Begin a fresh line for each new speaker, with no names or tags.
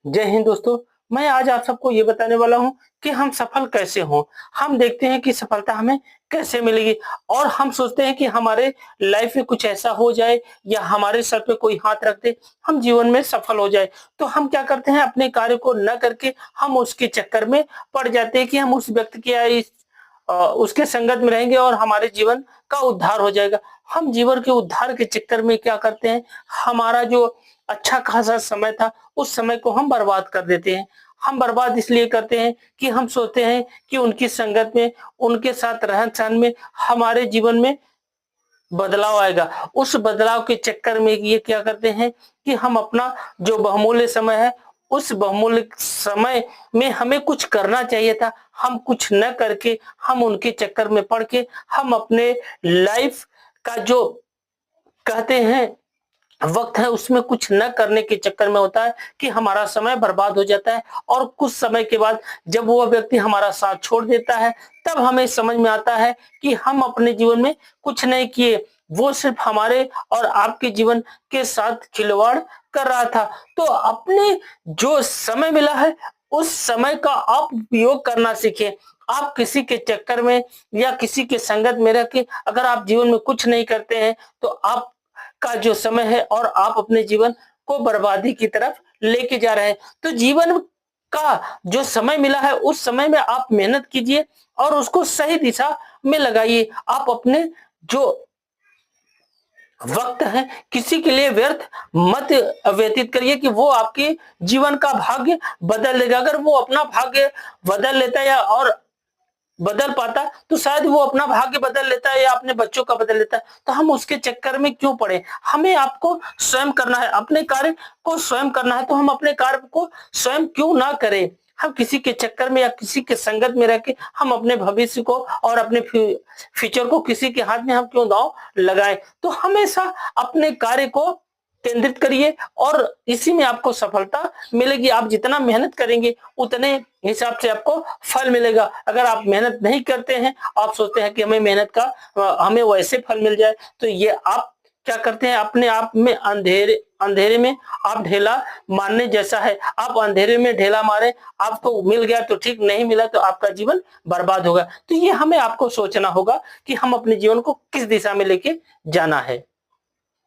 जय हिंद दोस्तों। मैं आज आप सबको ये बताने वाला हूँ कि हम सफल कैसे हों। हम देखते हैं कि सफलता हमें कैसे मिलेगी और हम सोचते हैं कि हमारे लाइफ में कुछ ऐसा हो जाए या हमारे सर पे कोई हाथ रख दे, हम जीवन में सफल हो जाए। तो हम क्या करते हैं, अपने कार्य को न करके हम उसके चक्कर में पड़ जाते हैं कि हम उस व्यक्ति के या उसके संगत में रहेंगे और हमारे जीवन का उद्धार हो जाएगा। हम जीवन के उद्धार के चक्कर में क्या करते हैं, हमारा जो अच्छा खासा समय था उस समय को हम बर्बाद कर देते हैं। हम बर्बाद इसलिए करते हैं कि हम सोचते हैं कि उनकी संगत में, उनके साथ रहन सहन में हमारे जीवन में बदलाव आएगा। उस बदलाव के चक्कर में ये क्या करते हैं कि हम अपना जो बहुमूल्य समय है, उस बहुमूल्य समय में हमें कुछ करना चाहिए था, हम कुछ न करके हम उनके चक्कर में पड़ के हम अपने लाइफ का जो कहते हैं वक्त है उसमें कुछ न करने के चक्कर में होता है कि हमारा समय बर्बाद हो जाता है। और कुछ समय के बाद जब वह व्यक्ति हमारा साथ छोड़ देता है, तब हमें समझ में आता है कि हम अपने जीवन में कुछ नहीं किए, वो सिर्फ हमारे और आपके जीवन के साथ खिलवाड़ कर रहा था। तो अपने जो समय मिला है उस समय का आप उपयोग करना सीखें। आप किसी के चक्कर में या किसी के संगत में रह के अगर आप जीवन में कुछ नहीं करते हैं, तो आप का जो समय है और आप अपने जीवन को बर्बादी की तरफ लेके जा रहे हैं। तो जीवन का जो समय मिला है उस समय में आप मेहनत कीजिए और उसको सही दिशा में लगाइए। आप अपने जो वक्त है किसी के लिए व्यर्थ मत व्यतीत करिए कि वो आपके जीवन का भाग्य बदल देगा। अगर वो अपना भाग्य बदल लेता है या और बदल पाता तो शायद वो अपना भाग्य बदल लेता है या अपने बच्चों का बदल लेता है। तो हम उसके चक्कर में क्यों पड़े। हमें आपको स्वयं करना है, अपने कार्य को स्वयं करना है, तो हम अपने कार्य को स्वयं क्यों ना करें। हम किसी के चक्कर में या किसी के संगत में रह के हम अपने भविष्य को और अपने फ्यूचर को किसी के हाथ में हम क्यों दांव लगाएं। तो हमेशा अपने कार्य को केंद्रित करिए और इसी में आपको सफलता मिलेगी। आप जितना मेहनत करेंगे उतने हिसाब से आपको फल मिलेगा। अगर आप मेहनत नहीं करते हैं, आप सोचते हैं कि हमें मेहनत का हमें वैसे फल मिल जाए, तो ये आप क्या करते हैं, अपने आप में अंधेरे अंधेरे में आप ढेला मारने जैसा है। आप अंधेरे में ढेला मारे, आपको मिल गया तो ठीक, नहीं मिला तो आपका जीवन बर्बाद होगा। तो ये हमें आपको सोचना होगा कि हम अपने जीवन को किस दिशा में लेके जाना है।